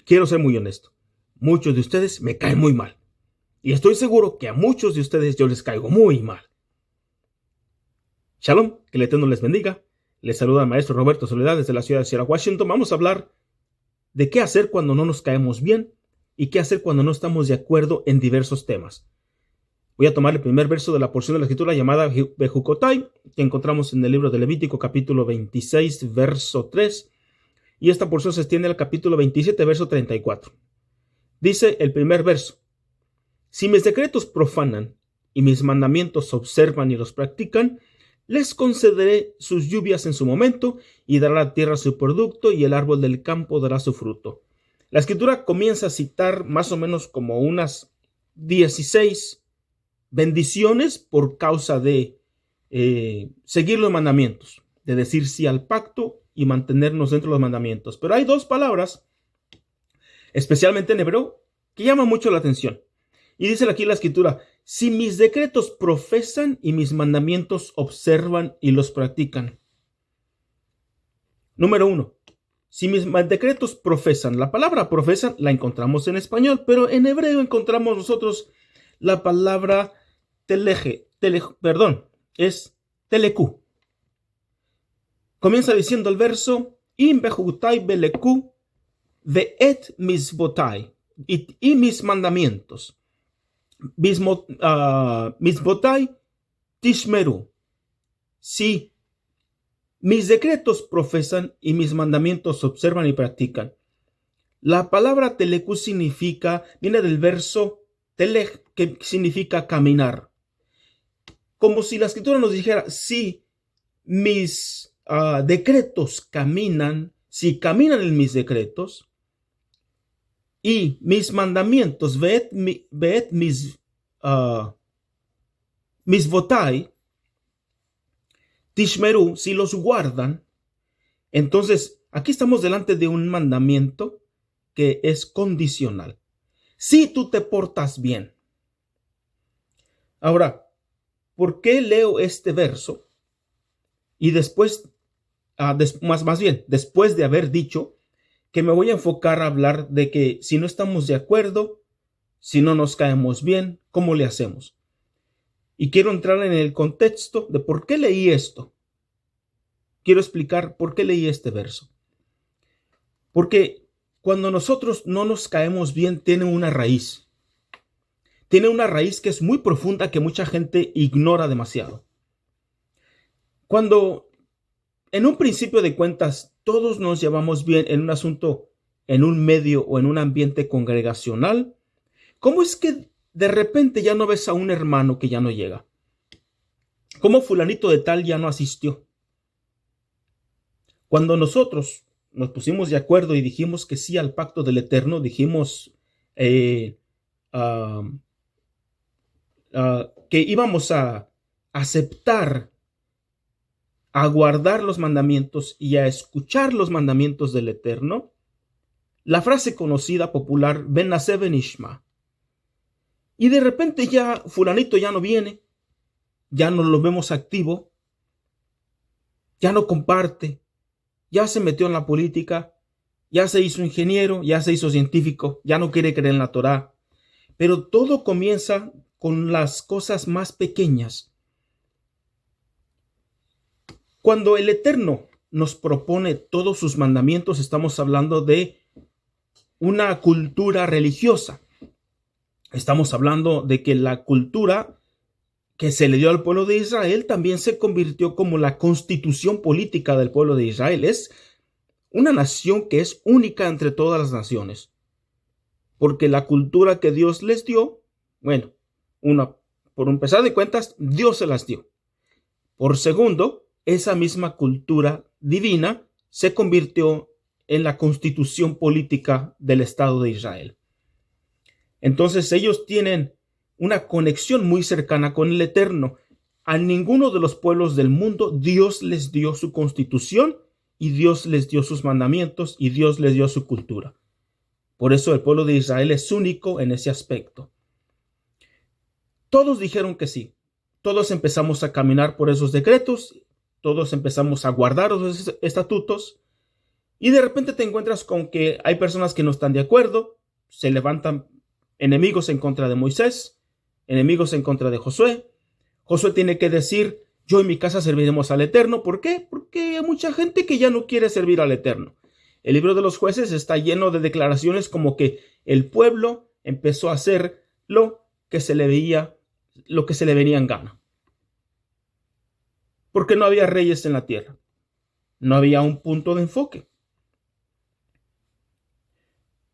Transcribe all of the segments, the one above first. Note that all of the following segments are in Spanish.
quiero ser muy honesto. Muchos de ustedes me caen muy mal. Y estoy seguro que a muchos de ustedes yo les caigo muy mal. Shalom, que el Eterno les bendiga. Les saluda el maestro Roberto Soledad desde la ciudad de Seattle, Washington. Vamos a hablar de qué hacer cuando no nos caemos bien y qué hacer cuando no estamos de acuerdo en diversos temas. Voy a tomar el primer verso de la porción de la escritura llamada Bejucotai, que encontramos en el libro de Levítico capítulo 26, verso 3, y esta porción se extiende al capítulo 27, verso 34. Dice el primer verso: si mis decretos profanan y mis mandamientos observan y los practican, les concederé sus lluvias en su momento, y dará la tierra su producto, y el árbol del campo dará su fruto. La escritura comienza a citar más o menos como unas 16 bendiciones por causa de seguir los mandamientos, de decir sí al pacto y mantenernos dentro de los mandamientos. Pero hay dos palabras, especialmente en hebreo, que llaman mucho la atención. Y dice aquí la escritura: si mis decretos profesan y mis mandamientos observan y los practican. Número 1. Si mis decretos profesan. La palabra profesan la encontramos en español, pero en hebreo encontramos nosotros la palabra es telecú. Comienza diciendo el verso: Im bejutai beleku ve'et misbotai, y mis mandamientos. Misbotai tishmeru. Si mis decretos profesan y mis mandamientos observan y practican. La palabra telecú viene del verso telej, que significa caminar. Como si la escritura nos dijera: si mis decretos caminan, si caminan en mis decretos, y mis mandamientos, mis votai, tishmeru, si los guardan, entonces aquí estamos delante de un mandamiento que es condicional. Si tú te portas bien. Ahora, ¿por qué leo este verso? Y después, más bien, después de haber dicho que me voy a enfocar a hablar de que si no estamos de acuerdo, si no nos caemos bien, ¿cómo le hacemos? Y quiero entrar en el contexto de por qué leí esto. Quiero explicar por qué leí este verso. Porque cuando nosotros no nos caemos bien, tiene una raíz. Tiene una raíz que es muy profunda, que mucha gente ignora demasiado. Cuando en un principio de cuentas todos nos llevamos bien en un asunto, en un medio o en un ambiente congregacional, ¿cómo es que de repente ya no ves a un hermano que ya no llega? ¿Cómo fulanito de tal ya no asistió? Cuando nosotros nos pusimos de acuerdo y dijimos que sí al pacto del Eterno, dijimos que íbamos a aceptar, a guardar los mandamientos y a escuchar los mandamientos del Eterno, la frase conocida, popular, Ben Naseh Ben Ishma. Y de repente ya fulanito ya no viene, ya no lo vemos activo, ya no comparte, ya se metió en la política, ya se hizo ingeniero, ya se hizo científico, ya no quiere creer en la Torá. Pero todo comienza con las cosas más pequeñas. Cuando el Eterno nos propone todos sus mandamientos, estamos hablando de una cultura religiosa. Estamos hablando de que la cultura que se le dio al pueblo de Israel también se convirtió como la constitución política del pueblo de Israel. Es una nación que es única entre todas las naciones. Porque la cultura que Dios les dio, bueno, por empezar de cuentas, Dios se las dio. Por segundo, esa misma cultura divina se convirtió en la constitución política del Estado de Israel. Entonces ellos tienen una conexión muy cercana con el Eterno. A ninguno de los pueblos del mundo Dios les dio su constitución y Dios les dio sus mandamientos y Dios les dio su cultura. Por eso el pueblo de Israel es único en ese aspecto. Todos dijeron que sí. Todos empezamos a caminar por esos decretos. Todos empezamos a guardar los estatutos. Y de repente te encuentras con que hay personas que no están de acuerdo, se levantan enemigos en contra de Moisés, enemigos en contra de Josué. Josué tiene que decir, yo y mi casa serviremos al Eterno. ¿Por qué? Porque hay mucha gente que ya no quiere servir al Eterno. El libro de los Jueces está lleno de declaraciones como que el pueblo empezó a hacer lo que se le venía en gana. Porque no había reyes en la tierra. No había un punto de enfoque.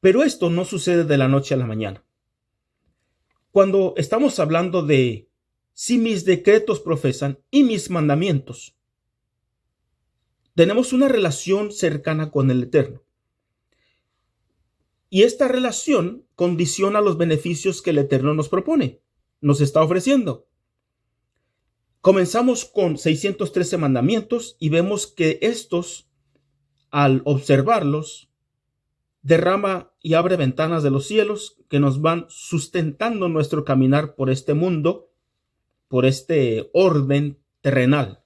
Pero esto no sucede de la noche a la mañana. Cuando estamos hablando de si mis decretos profesan y mis mandamientos, tenemos una relación cercana con el Eterno. Y esta relación condiciona los beneficios que el Eterno nos propone, nos está ofreciendo. Comenzamos con 613 mandamientos y vemos que estos, al observarlos, derrama y abre ventanas de los cielos que nos van sustentando nuestro caminar por este mundo, por este orden terrenal.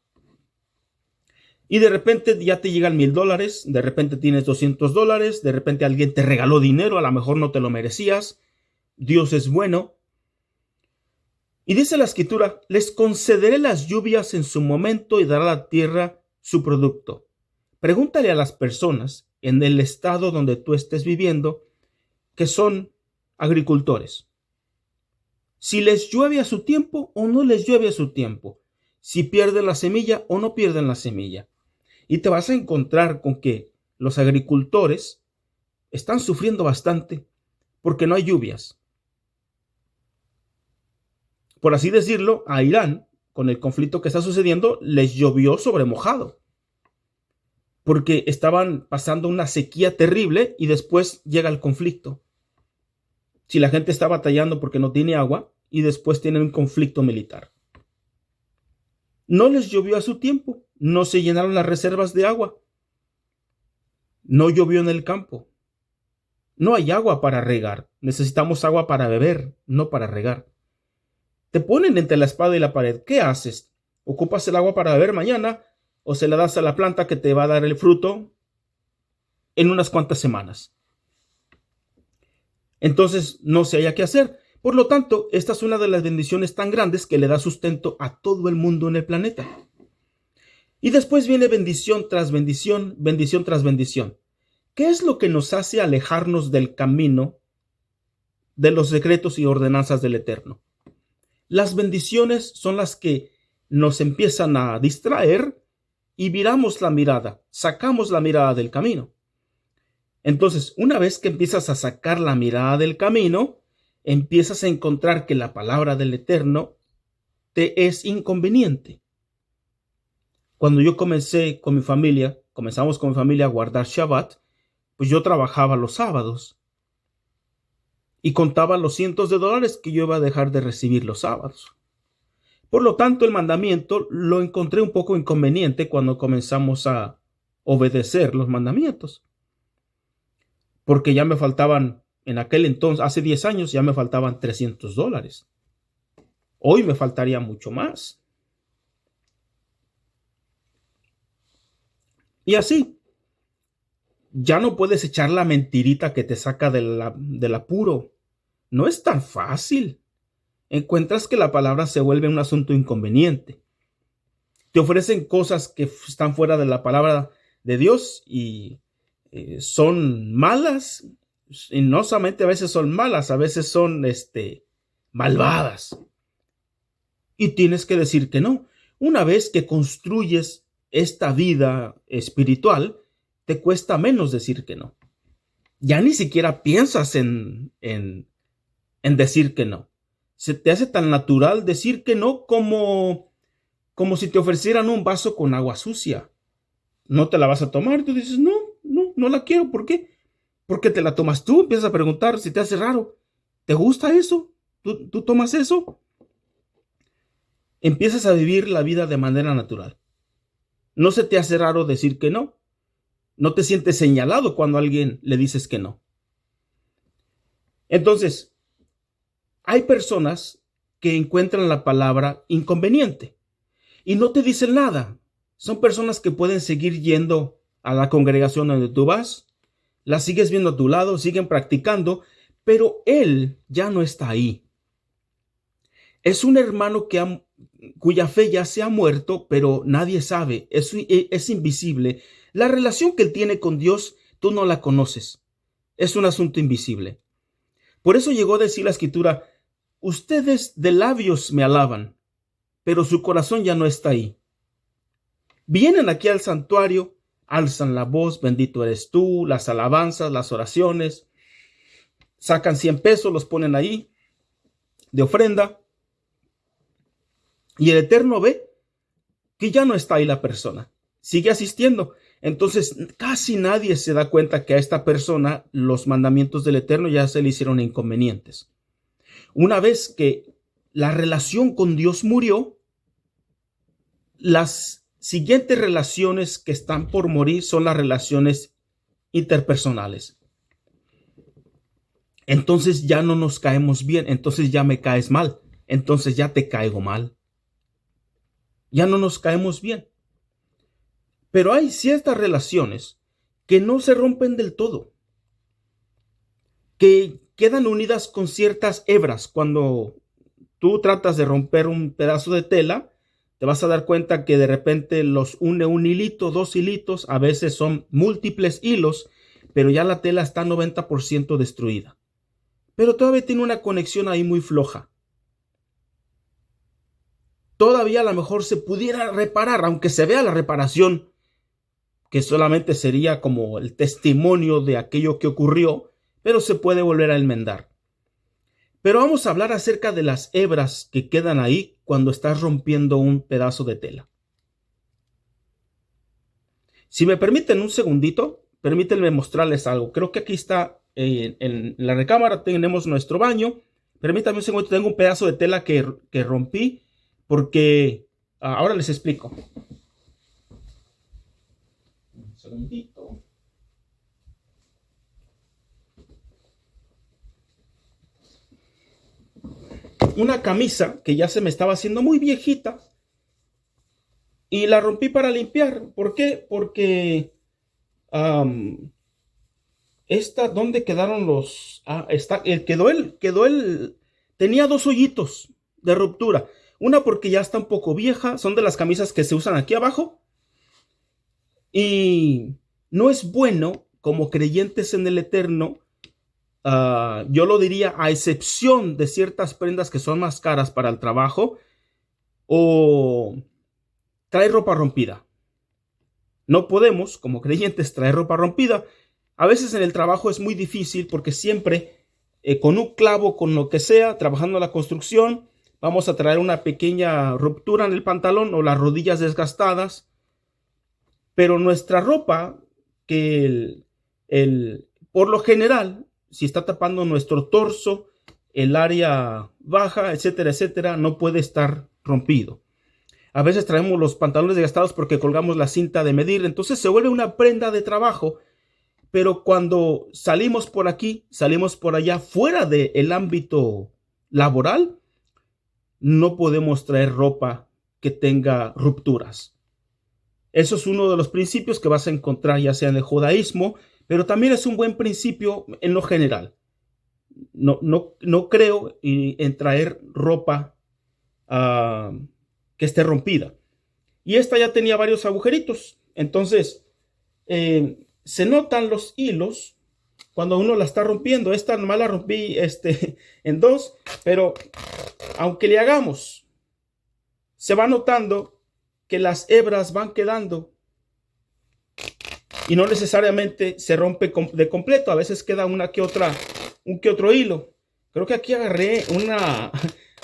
Y de repente ya te llegan $1,000, de repente tienes $200, de repente alguien te regaló dinero, a lo mejor no te lo merecías. Dios es bueno. Y dice la Escritura, les concederé las lluvias en su momento y dará a la tierra su producto. Pregúntale a las personas en el estado donde tú estés viviendo, que son agricultores, si les llueve a su tiempo o no les llueve a su tiempo, si pierden la semilla o no pierden la semilla. Y te vas a encontrar con que los agricultores están sufriendo bastante porque no hay lluvias. Por así decirlo, a Irán, con el conflicto que está sucediendo, les llovió sobre mojado. Porque estaban pasando una sequía terrible y después llega el conflicto. Si la gente está batallando porque no tiene agua y después tienen un conflicto militar. No les llovió a su tiempo, no se llenaron las reservas de agua. No llovió en el campo. No hay agua para regar. Necesitamos agua para beber, no para regar. Te ponen entre la espada y la pared. ¿Qué haces? ¿Ocupas el agua para beber mañana o se la das a la planta que te va a dar el fruto en unas cuantas semanas? Entonces no se haya qué hacer. Por lo tanto, esta es una de las bendiciones tan grandes que le da sustento a todo el mundo en el planeta. Y después viene bendición tras bendición, bendición tras bendición. ¿Qué es lo que nos hace alejarnos del camino de los decretos y ordenanzas del Eterno? Las bendiciones son las que nos empiezan a distraer y viramos la mirada, sacamos la mirada del camino. Entonces, una vez que empiezas a sacar la mirada del camino, empiezas a encontrar que la palabra del Eterno te es inconveniente. Cuando yo comenzamos con mi familia a guardar Shabbat, pues yo trabajaba los sábados y contaba los cientos de dólares que yo iba a dejar de recibir los sábados. Por lo tanto, el mandamiento lo encontré un poco inconveniente cuando comenzamos a obedecer los mandamientos. Porque ya me faltaban, en aquel entonces, hace 10 años, ya me faltaban $300. Hoy me faltaría mucho más. Y así, ya no puedes echar la mentirita que te saca del apuro. No es tan fácil. Encuentras que la palabra se vuelve un asunto inconveniente. Te ofrecen cosas que están fuera de la palabra de Dios y son malas. Y no solamente a veces son malas, a veces son malvadas. Y tienes que decir que no. Una vez que construyes esta vida espiritual, te cuesta menos decir que no. Ya ni siquiera piensas en decir que no. Se te hace tan natural decir que no como si te ofrecieran un vaso con agua sucia. No te la vas a tomar. Tú dices, no la quiero. ¿Por qué? Porque te la tomas tú. Empiezas a preguntar si te hace raro. ¿Te gusta eso? ¿Tú tomas eso? Empiezas a vivir la vida de manera natural. No se te hace raro decir que no. No te sientes señalado cuando a alguien le dices que no. Entonces, hay personas que encuentran la palabra inconveniente y no te dicen nada. Son personas que pueden seguir yendo a la congregación donde tú vas, la sigues viendo a tu lado, siguen practicando, pero él ya no está ahí. Es un hermano cuya fe ya se ha muerto, pero nadie sabe, es invisible. La relación que él tiene con Dios, tú no la conoces. Es un asunto invisible. Por eso llegó a decir la Escritura, ustedes de labios me alaban, pero su corazón ya no está ahí. Vienen aquí al santuario, alzan la voz, bendito eres tú, las alabanzas, las oraciones, sacan 100 pesos, los ponen ahí de ofrenda, y el Eterno ve que ya no está ahí la persona, sigue asistiendo. Entonces casi nadie se da cuenta que a esta persona los mandamientos del Eterno ya se le hicieron inconvenientes. Una vez que la relación con Dios murió, las siguientes relaciones que están por morir son las relaciones interpersonales. Entonces ya no nos caemos bien, entonces ya me caes mal, entonces ya te caigo mal. Ya no nos caemos bien. Pero hay ciertas relaciones que no se rompen del todo, que quedan unidas con ciertas hebras. Cuando tú tratas de romper un pedazo de tela, te vas a dar cuenta que de repente los une un hilito, 2 hilitos, a veces son múltiples hilos, pero ya la tela está 90% destruida. Pero todavía tiene una conexión ahí muy floja. Todavía a lo mejor se pudiera reparar, aunque se vea la reparación, que solamente sería como el testimonio de aquello que ocurrió, pero se puede volver a enmendar. Pero vamos a hablar acerca de las hebras que quedan ahí cuando estás rompiendo un pedazo de tela. Si me permiten un segundito, permítanme mostrarles algo. Creo que aquí está en la recámara, tenemos nuestro baño. Permítanme un segundo, tengo un pedazo de tela que rompí porque ahora les explico. Un segundito. Una camisa que ya se me estaba haciendo muy viejita y la rompí para limpiar. ¿Por qué? Porque ¿dónde quedaron los? Tenía 2 hoyitos de ruptura. Una porque ya está un poco vieja, son de las camisas que se usan aquí abajo. Y no es bueno, como creyentes en el Eterno, yo lo diría a excepción de ciertas prendas que son más caras para el trabajo, o traer ropa rompida. No podemos, como creyentes, traer ropa rompida. A veces en el trabajo es muy difícil porque siempre con un clavo, con lo que sea, trabajando en la construcción, vamos a traer una pequeña ruptura en el pantalón o las rodillas desgastadas. Pero nuestra ropa, por lo general, si está tapando nuestro torso, el área baja, etcétera, etcétera, no puede estar rompido. A veces traemos los pantalones desgastados porque colgamos la cinta de medir, entonces se vuelve una prenda de trabajo. Pero cuando salimos por aquí, salimos por allá, fuera del ámbito laboral, no podemos traer ropa que tenga rupturas. Eso es uno de los principios que vas a encontrar ya sea en el judaísmo, pero también es un buen principio en lo general. No creo en traer ropa que esté rompida. Y esta ya tenía varios agujeritos. Entonces, se notan los hilos cuando uno la está rompiendo. Esta nomás la rompí en 2, pero aunque le hagamos, se va notando que las hebras van quedando y no necesariamente se rompe de completo. A veces queda un que otro hilo. Creo que aquí agarré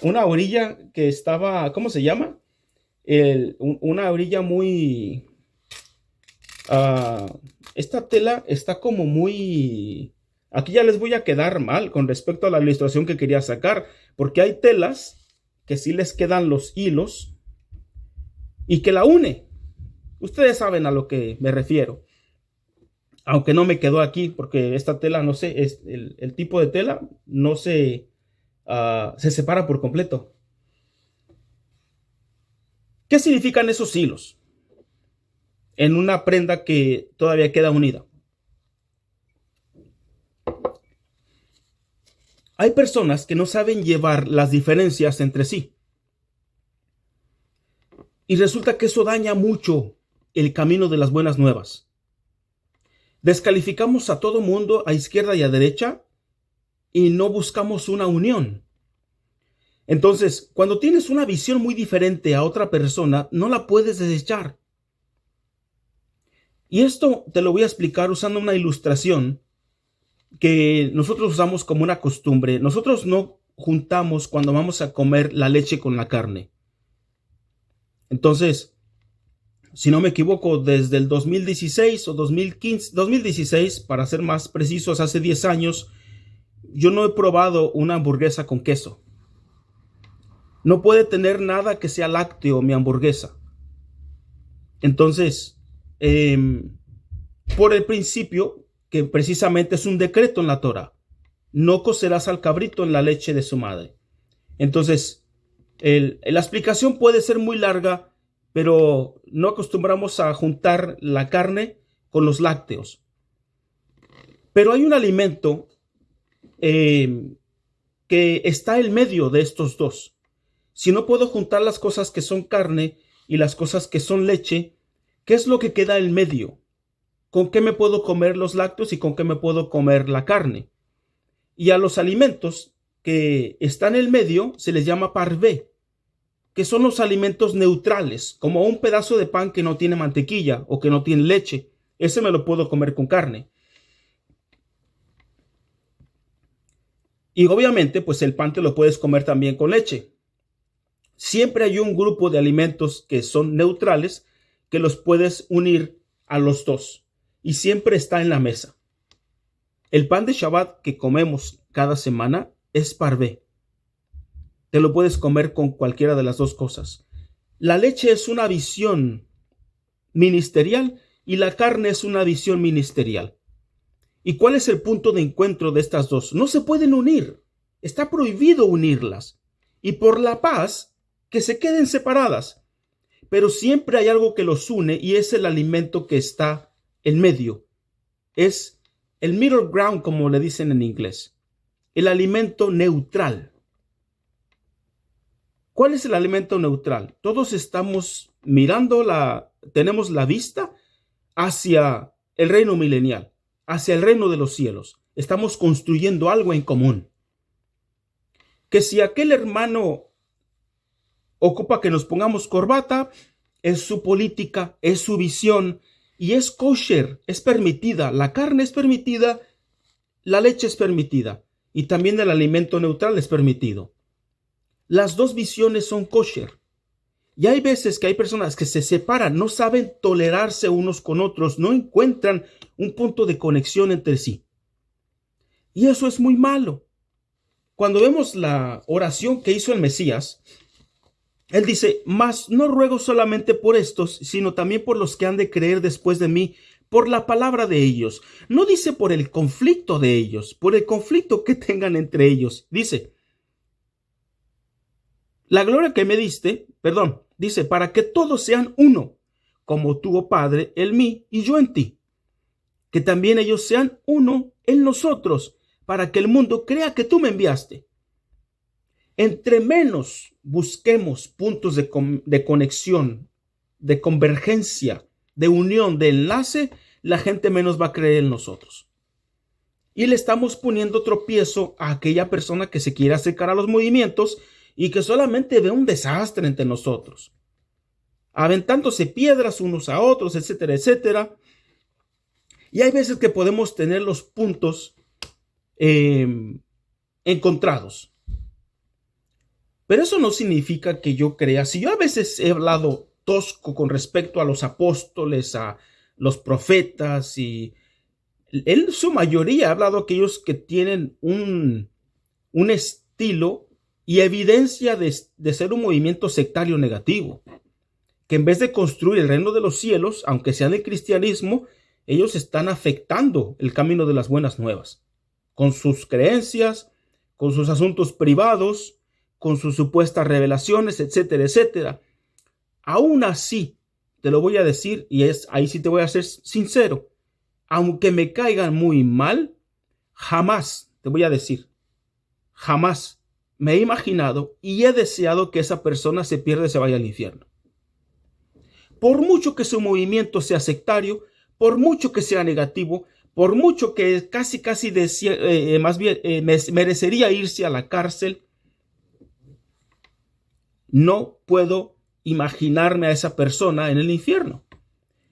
una orilla que estaba, ¿cómo se llama? Una orilla muy... esta tela está como muy... Aquí ya les voy a quedar mal con respecto a la ilustración que quería sacar, porque hay telas que sí les quedan los hilos y que la une. Ustedes saben a lo que me refiero. Aunque no me quedó aquí, porque esta tela, no sé, es el tipo de tela no se separa por completo. ¿Qué significan esos hilos? en una prenda que todavía queda unida. Hay personas que no saben llevar las diferencias entre sí. Y resulta que eso daña mucho el camino de las buenas nuevas. Descalificamos a todo mundo, a izquierda y a derecha, y no buscamos una unión. Entonces, cuando tienes una visión muy diferente a otra persona, no la puedes desechar. Y esto te lo voy a explicar usando una ilustración que nosotros usamos como una costumbre. Nosotros no juntamos cuando vamos a comer la leche con la carne. Entonces, si no me equivoco, desde el 2016 o 2016, para ser más precisos, hace 10 años, yo no he probado una hamburguesa con queso. No puede tener nada que sea lácteo mi hamburguesa. Entonces, por el principio, que precisamente es un decreto en la Torah, no cocerás al cabrito en la leche de su madre. Entonces, la explicación puede ser muy larga, pero no acostumbramos a juntar la carne con los lácteos. Pero hay un alimento que está en medio de estos dos. Si no puedo juntar las cosas que son carne y las cosas que son leche, ¿qué es lo que queda en medio? ¿Con qué me puedo comer los lácteos y con qué me puedo comer la carne? Y a los alimentos que están en el medio se les llama parvé, que son los alimentos neutrales, como un pedazo de pan que no tiene mantequilla o que no tiene leche. Ese me lo puedo comer con carne. Y obviamente, pues el pan te lo puedes comer también con leche. Siempre hay un grupo de alimentos que son neutrales que los puedes unir a los dos. Y siempre está en la mesa. El pan de Shabbat que comemos cada semana es parvé. Te lo puedes comer con cualquiera de las dos cosas. La leche es una visión ministerial y la carne es una visión ministerial. ¿Y cuál es el punto de encuentro de estas dos? No se pueden unir. Está prohibido unirlas. Y por la paz, que se queden separadas. Pero siempre hay algo que los une y es el alimento que está en medio. Es el middle ground, como le dicen en inglés. El alimento neutral. ¿Cuál es el alimento neutral? Todos estamos mirando tenemos la vista hacia el reino milenial, hacia el reino de los cielos. Estamos construyendo algo en común. Que si aquel hermano ocupa que nos pongamos corbata, es su política, es su visión y es kosher, es permitida. La carne es permitida, la leche es permitida y también el alimento neutral es permitido. Las dos visiones son kosher. Y hay veces que hay personas que se separan, no saben tolerarse unos con otros, no encuentran un punto de conexión entre sí. Y eso es muy malo. Cuando vemos la oración que hizo el Mesías, él dice, mas no ruego solamente por estos, sino también por los que han de creer después de mí, por la palabra de ellos. No dice por el conflicto de ellos, por el conflicto que tengan entre ellos. Dice, la gloria que me diste, dice, para que todos sean uno, como tú, oh Padre, en mí y yo en ti. Que también ellos sean uno en nosotros, para que el mundo crea que tú me enviaste. Entre menos busquemos puntos de conexión, de convergencia, de unión, de enlace, la gente menos va a creer en nosotros. Y le estamos poniendo tropiezo a aquella persona que se quiere acercar a los movimientos y que solamente ve un desastre entre nosotros, aventándose piedras unos a otros, etcétera, etcétera. Y hay veces que podemos tener los puntos encontrados. Pero eso no significa que yo crea. Si yo a veces he hablado tosco con respecto a los apóstoles, a los profetas, y en su mayoría ha hablado a aquellos que tienen un estilo y evidencia de ser un movimiento sectario negativo, que en vez de construir el reino de los cielos, aunque sean el cristianismo, ellos están afectando el camino de las buenas nuevas, con sus creencias, con sus asuntos privados, con sus supuestas revelaciones, etcétera, etcétera. Aún así, te lo voy a decir, y ahí sí te voy a ser sincero. Aunque me caigan muy mal, jamás, te voy a decir, jamás me he imaginado y he deseado que esa persona se pierda y se vaya al infierno. Por mucho que su movimiento sea sectario, por mucho que sea negativo, por mucho que casi más bien merecería irse a la cárcel, no puedo imaginarme a esa persona en el infierno.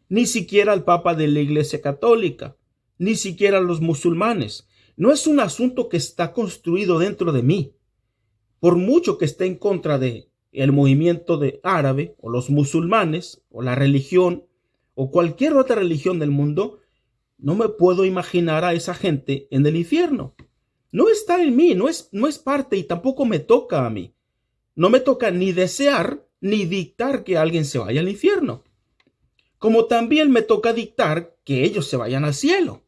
Ni siquiera al Papa de la Iglesia Católica, ni siquiera a los musulmanes. No es un asunto que está construido dentro de mí. Por mucho que esté en contra de el movimiento de árabe o los musulmanes o la religión o cualquier otra religión del mundo, no me puedo imaginar a esa gente en el infierno. No está en mí, no es parte y tampoco me toca a mí. No me toca ni desear ni dictar que alguien se vaya al infierno. Como también me toca dictar que ellos se vayan al cielo.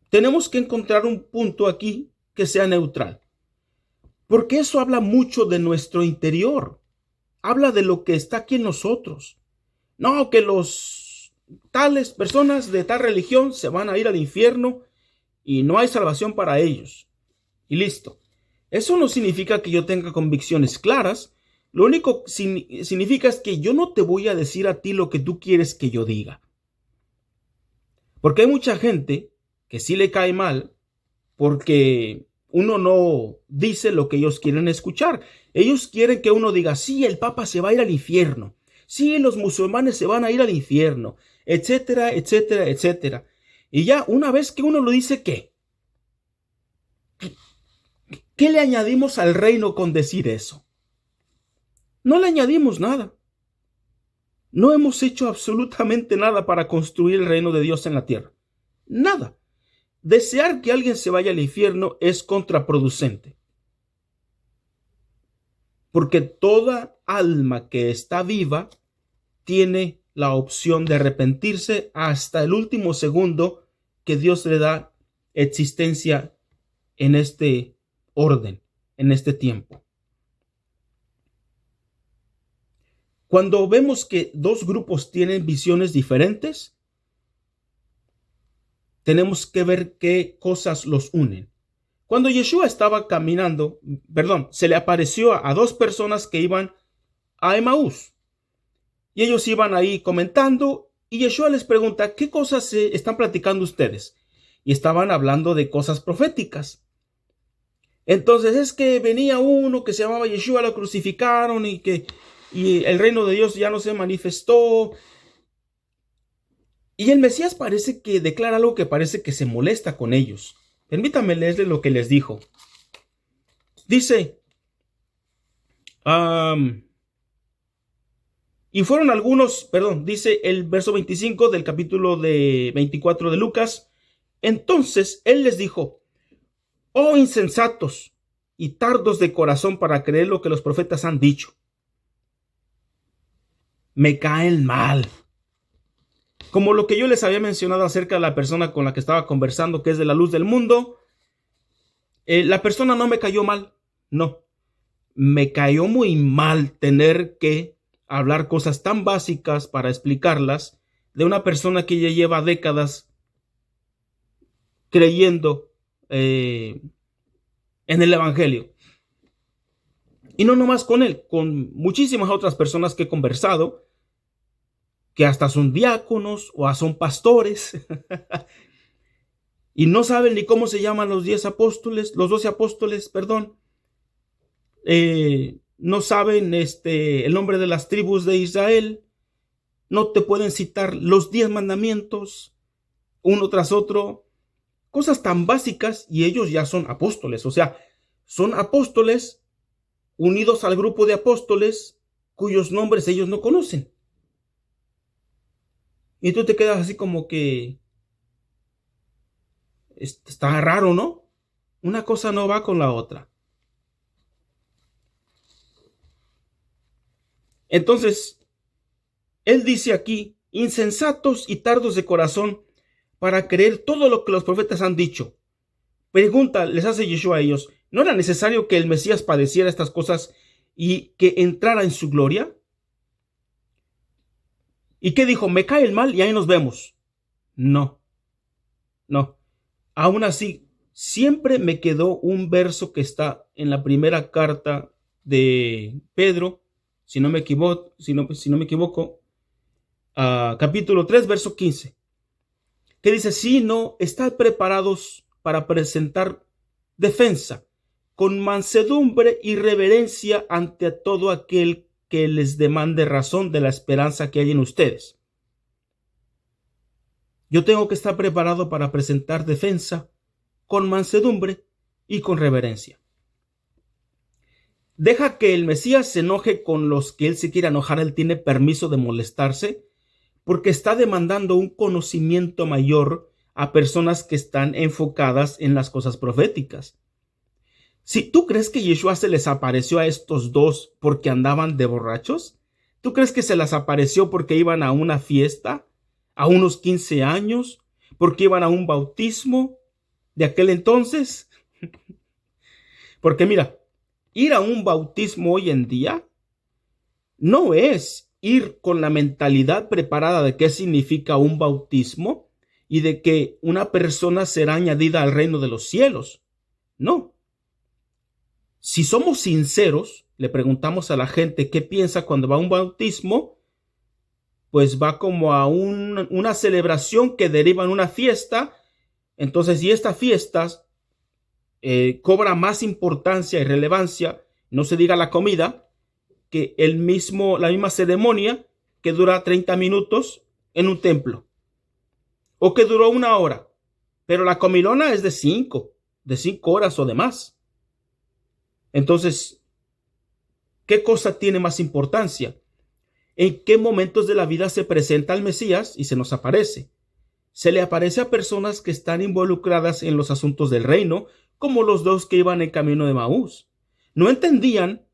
Tenemos que encontrar un punto aquí que sea neutral. Porque eso habla mucho de nuestro interior. Habla de lo que está aquí en nosotros. No, que los tales personas de tal religión se van a ir al infierno y no hay salvación para ellos. Y listo. Eso no significa que yo tenga convicciones claras. Lo único que significa es que yo no te voy a decir a ti lo que tú quieres que yo diga. Porque hay mucha gente que sí le cae mal porque uno no dice lo que ellos quieren escuchar. Ellos quieren que uno diga, sí, el Papa se va a ir al infierno. Sí, los musulmanes se van a ir al infierno, etcétera, etcétera, etcétera. Y ya una vez que uno lo dice, ¿qué? ¿Qué le añadimos al reino con decir eso? No le añadimos nada. No hemos hecho absolutamente nada para construir el reino de Dios en la tierra. Nada. Desear que alguien se vaya al infierno es contraproducente. Porque toda alma que está viva tiene la opción de arrepentirse hasta el último segundo que Dios le da existencia en este orden, en este tiempo. Cuando vemos que dos grupos tienen visiones diferentes, tenemos que ver qué cosas los unen. Cuando Yeshua estaba caminando, se le apareció a dos personas que iban a Emaús. Y ellos iban ahí comentando y Yeshua les pregunta, ¿qué cosas están platicando ustedes? Y estaban hablando de cosas proféticas. Entonces es que venía uno que se llamaba Yeshua, lo crucificaron y el reino de Dios ya no se manifestó. Y el Mesías parece que declara algo que parece que se molesta con ellos. Permítanme leerles lo que les dijo. Dice, y fueron algunos, dice el verso 25 del capítulo 24 de Lucas. Entonces él les dijo, oh insensatos y tardos de corazón para creer lo que los profetas han dicho. Me caen mal. Como lo que yo les había mencionado acerca de la persona con la que estaba conversando, que es de la luz del mundo. La persona no me cayó mal, no. Me cayó muy mal tener que hablar cosas tan básicas para explicarlas de una persona que ya lleva décadas creyendo en el evangelio. Y no nomás con él, con muchísimas otras personas que he conversado, que hasta son diáconos o son pastores y no saben ni cómo se llaman los 12 apóstoles, no saben el nombre de las tribus de Israel, no te pueden citar los 10 mandamientos uno tras otro, cosas tan básicas, y ellos ya son apóstoles, o sea, son apóstoles unidos al grupo de apóstoles cuyos nombres ellos no conocen. Y tú te quedas así como que está raro, ¿no? Una cosa no va con la otra. Entonces, él dice aquí, insensatos y tardos de corazón para creer todo lo que los profetas han dicho. Pregunta, les hace Yeshua a ellos, ¿no era necesario que el Mesías padeciera estas cosas y que entrara en su gloria? ¿Y qué dijo? Me cae el mal y ahí nos vemos. No, no. Aún así, siempre me quedó un verso que está en la primera carta de Pedro, si no me equivoco, capítulo 3, verso 15, que dice, si no, estad preparados para presentar defensa con mansedumbre y reverencia ante todo aquel que les demande razón de la esperanza que hay en ustedes. Yo tengo que estar preparado para presentar defensa con mansedumbre y con reverencia. Deja que el Mesías se enoje con los que él se quiera enojar. Él tiene permiso de molestarse porque está demandando un conocimiento mayor a personas que están enfocadas en las cosas proféticas. Si tú crees que Yeshua se les apareció a estos dos porque andaban de borrachos, ¿tú crees que se les apareció porque iban a una fiesta, a unos 15 años, porque iban a un bautismo de aquel entonces? Porque mira, ir a un bautismo hoy en día no es ir con la mentalidad preparada de qué significa un bautismo y de que una persona será añadida al reino de los cielos. No. Si somos sinceros, le preguntamos a la gente qué piensa cuando va a un bautismo, pues va como a una celebración que deriva en una fiesta. Entonces, si esta fiesta cobra más importancia y relevancia, no se diga la comida, que la misma ceremonia que dura 30 minutos en un templo, o que duró 1 hora, pero la comilona es de 5 horas o de más. Entonces, ¿qué cosa tiene más importancia? ¿En qué momentos de la vida se presenta el Mesías y se nos aparece? Se le aparece a personas que están involucradas en los asuntos del reino, como los dos que iban en camino de Maús. No entendían,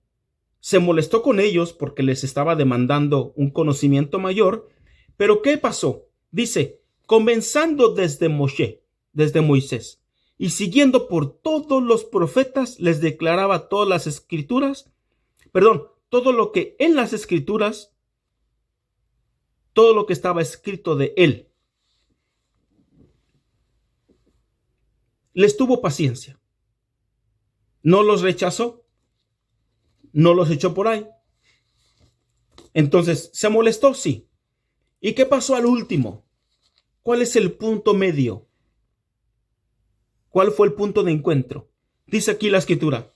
se molestó con ellos porque les estaba demandando un conocimiento mayor, pero ¿qué pasó? Dice, comenzando desde Moisés, y siguiendo por todos los profetas, les declaraba todas las escrituras, todo lo que en las escrituras, todo lo que estaba escrito de él. Les tuvo paciencia. No los rechazó. No los echó por ahí. Entonces, ¿se molestó? Sí. ¿Y qué pasó al último? ¿Cuál es el punto medio? ¿Cuál fue el punto de encuentro? Dice aquí la escritura.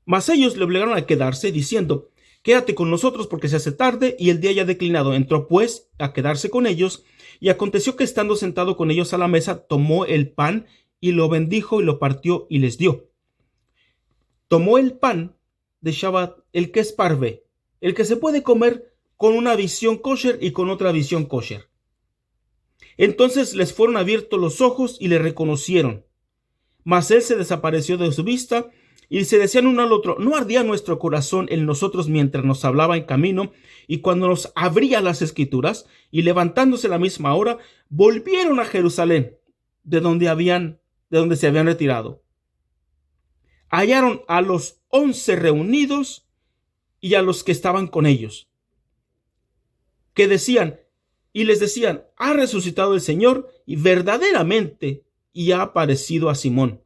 Mas ellos le obligaron a quedarse, diciendo, quédate con nosotros porque se hace tarde y el día ya ha declinado. Entró pues a quedarse con ellos, y aconteció que estando sentado con ellos a la mesa, tomó el pan y lo bendijo y lo partió y les dio. Tomó el pan de Shabbat, el que es parve, el que se puede comer con una visión kosher y con otra visión kosher. Entonces les fueron abiertos los ojos y le reconocieron. Mas él se desapareció de su vista, y se decían uno al otro, ¿no ardía nuestro corazón en nosotros mientras nos hablaba en camino y cuando nos abría las escrituras? Y levantándose a la misma hora, volvieron a Jerusalén, de donde se habían retirado. Hallaron a los 11 reunidos y a los que estaban con ellos, que les decían, ha resucitado el Señor y verdaderamente y ha aparecido a Simón.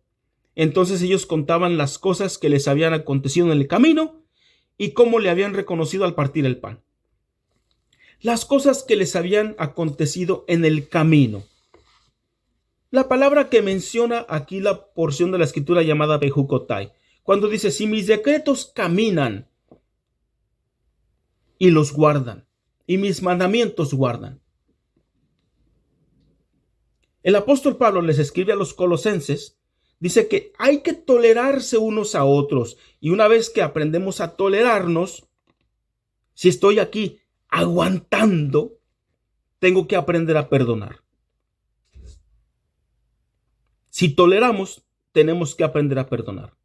Entonces ellos contaban las cosas que les habían acontecido en el camino y cómo le habían reconocido al partir el pan. Las cosas que les habían acontecido en el camino. La palabra que menciona aquí la porción de la escritura llamada Bejucotai, cuando dice, si mis decretos caminan y los guardan, y mis mandamientos guardan. El apóstol Pablo les escribe a los colosenses, dice que hay que tolerarse unos a otros, y una vez que aprendemos a tolerarnos, si estoy aquí aguantando, tengo que aprender a perdonar. Si toleramos, tenemos que aprender a perdonar.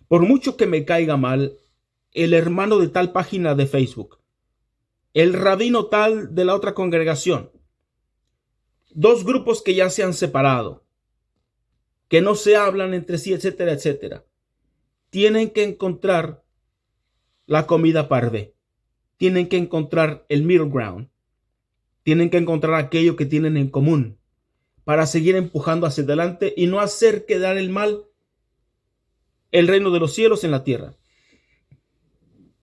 Por mucho que me caiga mal el hermano de tal página de Facebook, el rabino tal de la otra congregación, 2 grupos que ya se han separado, que no se hablan entre sí, etcétera, etcétera. tienen que encontrar la comida parve. Tienen que encontrar el middle ground. Tienen que encontrar aquello que tienen en común para seguir empujando hacia adelante y no hacer quedar el mal, el reino de los cielos en la tierra.